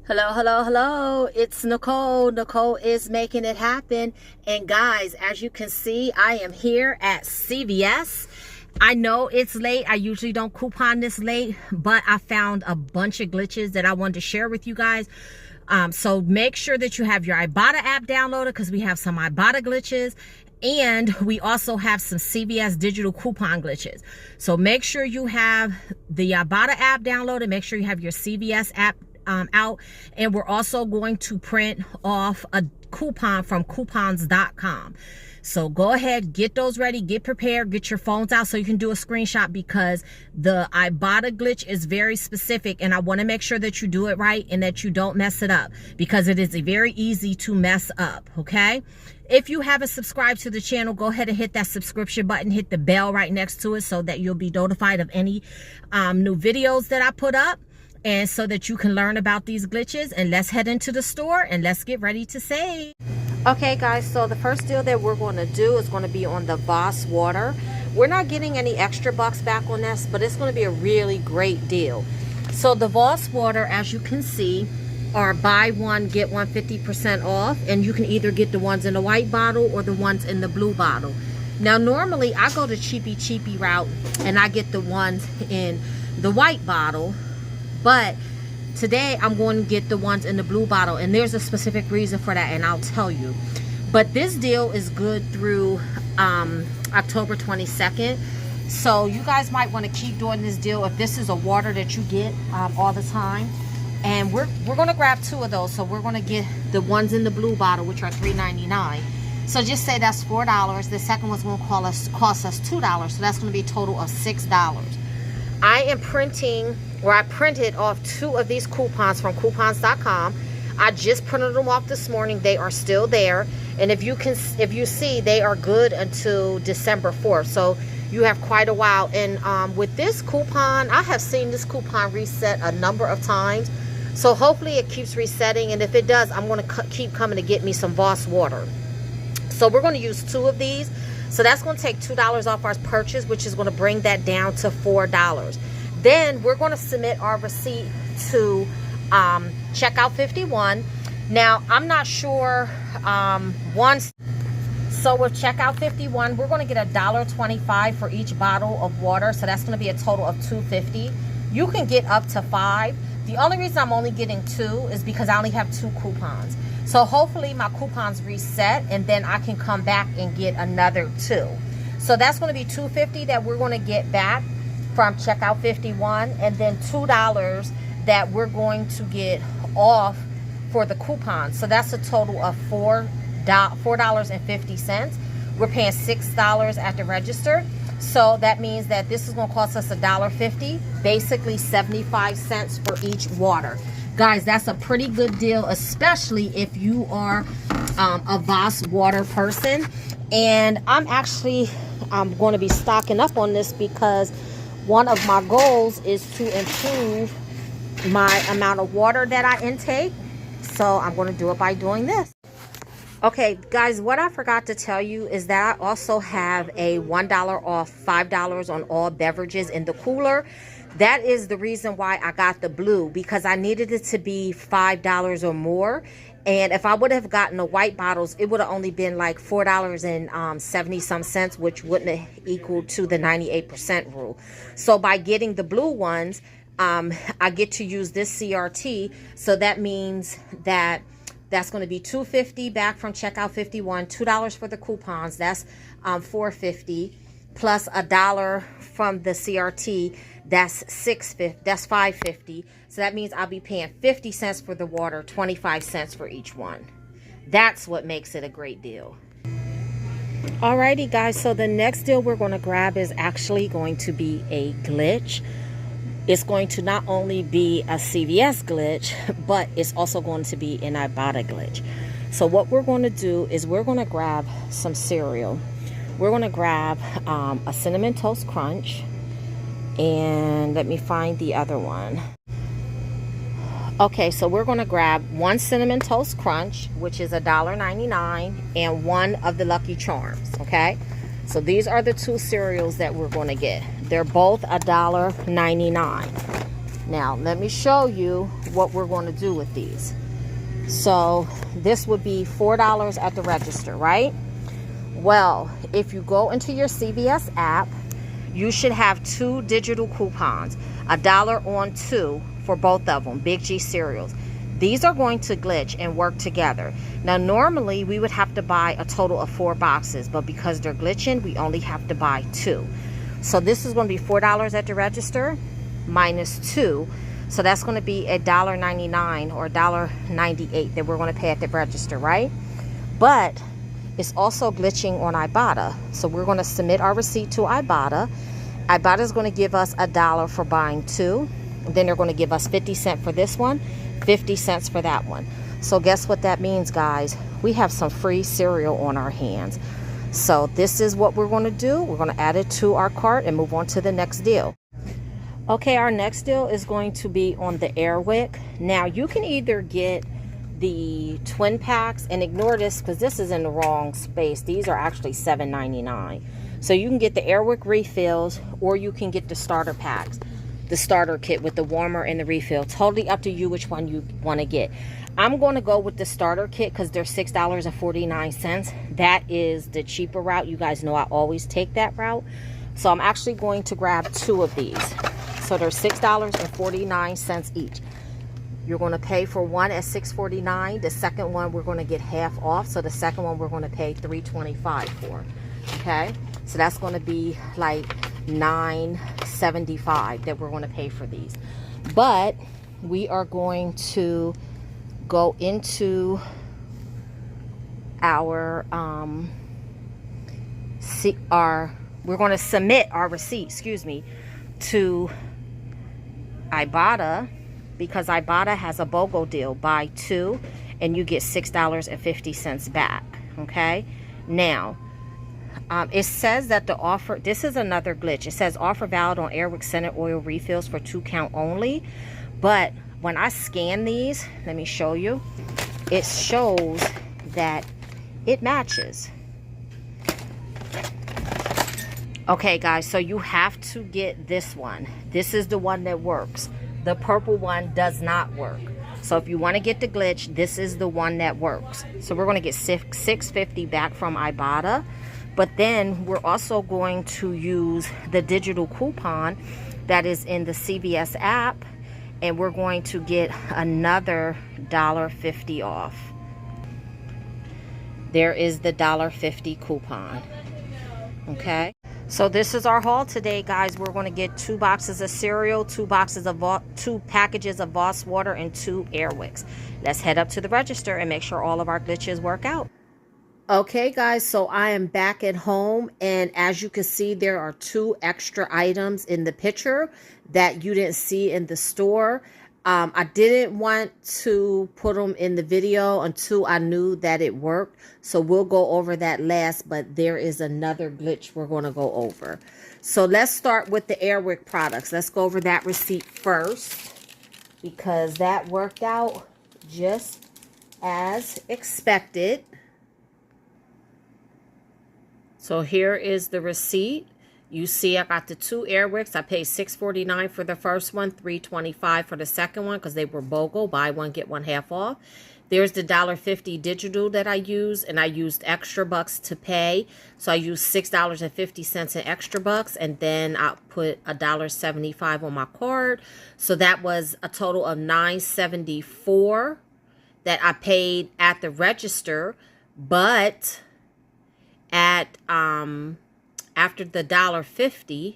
Hello, hello, hello. It's Nicole. Nicole is making it happen. And guys, as you can see, I am here at CVS. I know it's late. I usually don't coupon this late, but I found a bunch of glitches that I wanted to share with you guys. So make sure that you have your Ibotta app downloaded because we have some Ibotta glitches. And we also have some CVS digital coupon glitches. So make sure you have the Ibotta app downloaded. Make sure you have your CVS app out, and we're also going to print off a coupon from coupons.com. So go ahead, get those ready, get prepared, get your phones out so you can do a screenshot, because the Ibotta glitch is very specific and I want to make sure that you do it right and that you don't mess it up, because it is very easy to mess up. Okay, if you haven't subscribed to the channel, go ahead and hit that subscription button, hit the bell right next to it so that you'll be notified of any new videos that I put up, and so that you can learn about these glitches. And let's head into the store and let's get ready to save. Okay guys, so the first deal that we're going to do is going to be on the Voss water. We're not getting any extra bucks back on this, but it's going to be a really great deal. So the Voss water, as you can see, are buy one get one 50% off, and you can either get the ones in the white bottle or the ones in the blue bottle. Now normally I go the cheapy route and I get the ones in the white bottle, but today I'm going to get the ones in the blue bottle, and there's a specific reason for that, and I'll tell you. But this deal is good through October 22nd. So you guys might want to keep doing this deal if this is a water that you get all the time. And we're going to grab two of those. So we're going to get the ones in the blue bottle, which are $3.99. So just say that's $4. The second one's going to cost us $2. So that's going to be a total of $6. I am printing, or I printed off two of these coupons from coupons.com. I just printed them off this morning. They are still there, and if you see, they are good until December 4th. So you have quite a while. And with this coupon, I have seen this coupon reset a number of times. So hopefully it keeps resetting, and if it does, I'm going to keep coming to get me some Voss water. So we're going to use two of these. So that's going to take $2 off our purchase, which is going to bring that down to $4. Then we're going to submit our receipt to checkout 51. Now, I'm not sure so with checkout 51, we're going to get $1.25 for each bottle of water. So that's going to be a total of $2.50. You can get up to 5. The only reason I'm only getting 2 is because I only have 2 coupons. So hopefully my coupons reset, and then I can come back and get another 2. So that's going to be $2.50 that we're going to get back from checkout 51, and then $2 that we're going to get off for the coupons. So that's a total of $4.50. We're paying $6 at the register. So that means that this is going to cost us $1.50, basically 75 cents for each water. Guys, that's a pretty good deal, especially if you are a Voss water person. And I'm going to be stocking up on this, because one of my goals is to improve my amount of water that I intake. So I'm going to do it by doing this. Okay, guys, what I forgot to tell you is that I also have a $1 off $5 on all beverages in the cooler. That is the reason why I got the blue, because I needed it to be $5 or more. And if I would have gotten the white bottles, it would have only been like $4.70 some cents, which wouldn't have equaled to the 98% rule. So by getting the blue ones, I get to use this CRT. So that means that that's going to be $2.50 back from checkout 51, $2 for the coupons. That's $4.50 plus $1 from the CRT. That's $6.50. That's $5.50. So that means I'll be paying 50 cents for the water, 25 cents for each one. That's what makes it a great deal. Alrighty, guys. So the next deal we're going to grab is actually going to be a glitch. It's going to not only be a CVS glitch, but it's also going to be an Ibotta glitch. So what we're going to do is we're going to grab some cereal. We're going to grab a Cinnamon Toast Crunch. And let me find the other one. Okay, so we're going to grab one Cinnamon Toast Crunch, which is $1.99, and one of the Lucky Charms. Okay, so these are the two cereals that we're going to get. They're both $1.99. Now, let me show you what we're going to do with these. So, this would be $4 at the register, right? Well, if you go into your CVS app, you should have 2 digital coupons, $1 on 2 for both of them, Big G cereals. These are going to glitch and work together. Now, normally we would have to buy a total of 4 boxes, but because they're glitching, we only have to buy 2. So this is going to be $4 at the register minus 2. So that's going to be $1.99 or $1.98 that we're going to pay at the register, right? But it's also glitching on Ibotta. So we're going to submit our receipt to Ibotta. Ibotta is going to give us $1 for buying 2. Then they're going to give us 50 cents for this one, 50 cents for that one. So guess what that means, guys? We have some free cereal on our hands. So this is what we're going to do. We're going to add it to our cart and move on to the next deal. Okay, our next deal is going to be on the Air Wick. Now, you can either get the twin packs, and ignore this because this is in the wrong space. These are actually $7.99. So you can get the Air Wick refills, or you can get the starter packs, the starter kit with the warmer and the refill. Totally up to you which one you want to get. I'm going to go with the starter kit because they're $6.49. That is the cheaper route. You guys know I always take that route. So I'm actually going to grab 2 of these. So they're $6.49 each. You're going to pay for one at $6.49. The second one we're going to get half off. So the second one we're going to pay $3.25 for. Okay? So that's going to be like $9.75 that we're going to pay for these. But we are going to go into our we're going to submit our receipt, to Ibotta, because Ibotta has a BOGO deal, buy 2 and you get $6.50 back. Okay, now it says that the offer, this is another glitch. It says offer valid on Air Wick Senate oil refills for 2 count only. But when I scan these, let me show you, it shows that it matches. Okay, guys, so you have to get this one. This is the one that works. The purple one does not work. So if you want to get the glitch, this is the one that works. So we're going to get $6.50 back from Ibotta. But then we're also going to use the digital coupon that is in the CVS app. And we're going to get another $1.50 off. There is the $1.50 coupon. Okay. So this is our haul today, guys. We're going to get 2 boxes of cereal, 2 packages of Voss water, and 2 Air Wicks. Let's head up to the register and make sure all of our glitches work out. Okay, guys, so I am back at home, and as you can see, there are 2 extra items in the picture that you didn't see in the store. I didn't want to put them in the video until I knew that it worked. So we'll go over that last, but there is another glitch we're going to go over. So let's start with the Air Wick products. Let's go over that receipt first, because that worked out just as expected. So here is the receipt. You see I got the 2 Air Wicks. I paid $6.49 for the first one, $3.25 for the second one because they were BOGO, buy one, get one half off. There's the $1.50 digital that I used, and I used extra bucks to pay. So I used $6.50 in extra bucks, and then I put $1.75 on my card. So that was a total of $9.74 that I paid at the register, but at after the $1.50,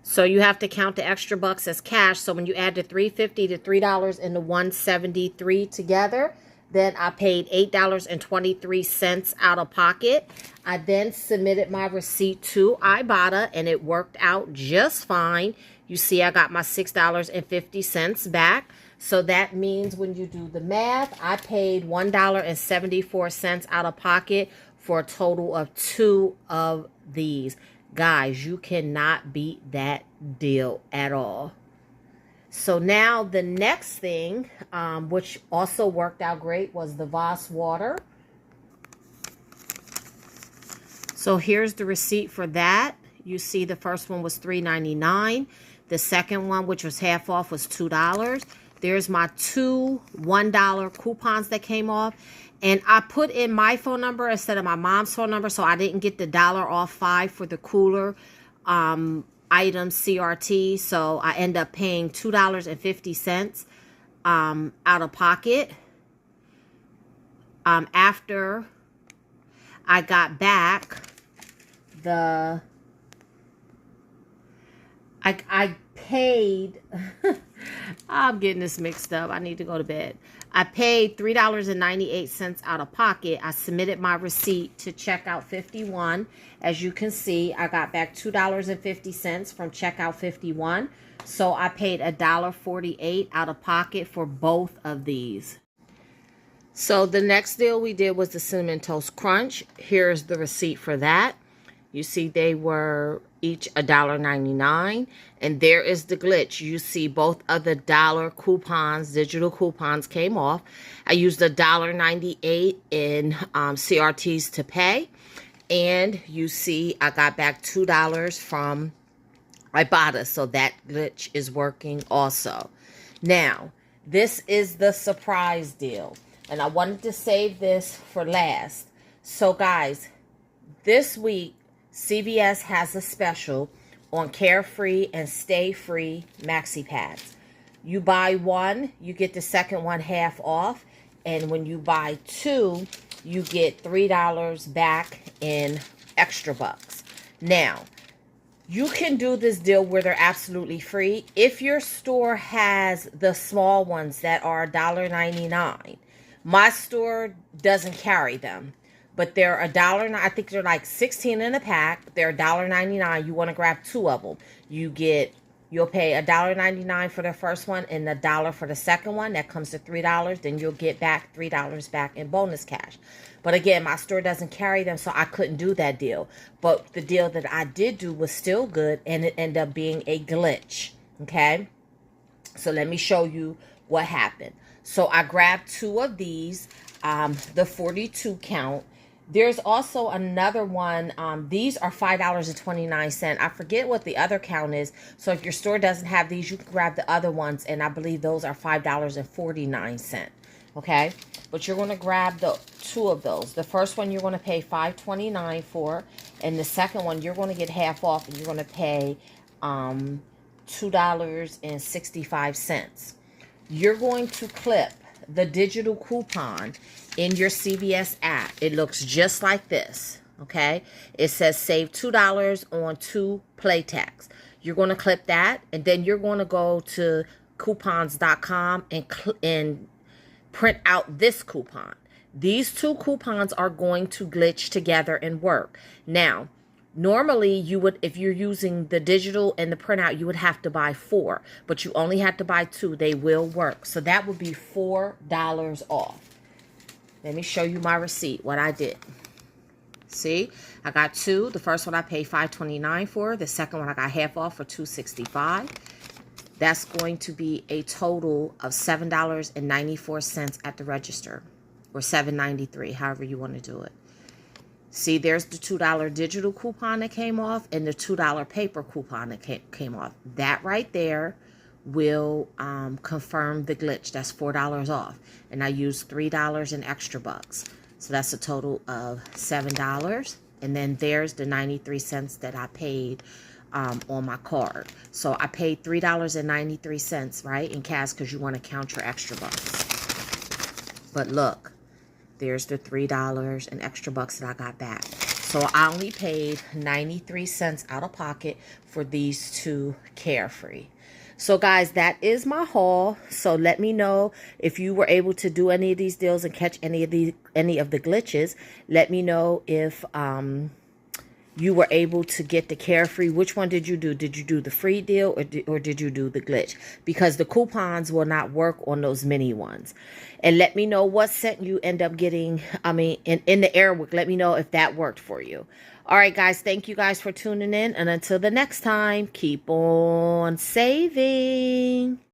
so you have to count the extra bucks as cash. So when you add the $3.50 to $3 and the $1.73 together, then I paid $8.23 out of pocket. I then submitted my receipt to Ibotta, and it worked out just fine. You see I got my $6.50 back. So that means when you do the math, I paid $1.74 out of pocket for a total of 2 of these. Guys, you cannot beat that deal at all. So now the next thing, which also worked out great, was the Voss water. So here's the receipt for that. You see the first one was $3.99. The second one, which was half off, was $2. There's my two $1 coupons that came off. And I put in my phone number instead of my mom's phone number, so I didn't get the $1 off 5 for the cooler items CRT. So I end up paying $2.50 out of pocket. After I got back the... I paid... I'm getting this mixed up. I need to go to bed. I paid $3.98 out of pocket. I submitted my receipt to checkout 51. As you can see, I got back $2.50 from checkout 51. So I paid $1.48 out of pocket for both of these. So the next deal we did was the Cinnamon Toast Crunch. Here's the receipt for that. You see they were each $1.99. And there is the glitch. You see both of the dollar coupons, digital coupons came off. I used $1.98 in CRTs to pay. And you see I got back $2 from Ibotta. So that glitch is working also. Now, this is the surprise deal. And I wanted to save this for last. So guys, this week, CVS has a special on Carefree and Stay Free maxi pads. You buy one, you get the second one half off. And when you buy two, you get $3 back in extra bucks. Now, you can do this deal where they're absolutely free. If your store has the small ones that are $1.99, my store doesn't carry them. But they're $1. I think they're like 16 in a pack. They're $1.99. You want to grab two of them. You'll pay $1.99 for the first one and $1 for the second one. That comes to $3. Then you'll get back $3 back in bonus cash. But again, my store doesn't carry them, so I couldn't do that deal. But the deal that I did do was still good, and it ended up being a glitch. Okay? So let me show you what happened. So I grabbed two of these, the 42 count. There's also another one. These are $5.29. I forget what the other count is. So if your store doesn't have these, you can grab the other ones. And I believe those are $5.49. Okay. But you're going to grab the two of those. The first one you're going to pay $5.29 for. And the second one you're going to get half off. And you're going to pay $2.65. You're going to clip the digital coupon in your CVS app. It looks just like this, okay? It says save $2 on 2 play tags. You're going to clip that, and then you're going to go to coupons.com and print out this coupon. These two coupons are going to glitch together and work. Now, normally, you would, if you're using the digital and the printout, you would have to buy 4. But you only have to buy 2. They will work. So that would be $4 off. Let me show you my receipt, what I did. See, I got 2. The first one I paid $5.29 for. The second one I got half off for $2.65. That's going to be a total of $7.94 at the register. Or $7.93, however you want to do it. See, there's the $2 digital coupon that came off and the $2 paper coupon that came off. That right there will confirm the glitch. That's $4 off. And I used $3 in extra bucks. So that's a total of $7. And then there's the 93 cents that I paid on my card. So I paid $3.93, right, in cash because you want to count your extra bucks. But look. There's the $3 and extra bucks that I got back. So I only paid 93 cents out of pocket for these two Carefree. So guys, that is my haul. So let me know if you were able to do any of these deals and catch any of the glitches. Let me know if you were able to get the Carefree. Which one did you do? Did you do the free deal or did you do the glitch? Because the coupons will not work on those mini ones. And let me know what scent you end up getting, in the Airwick. Let me know if that worked for you. All right, guys. Thank you guys for tuning in. And until the next time, keep on saving.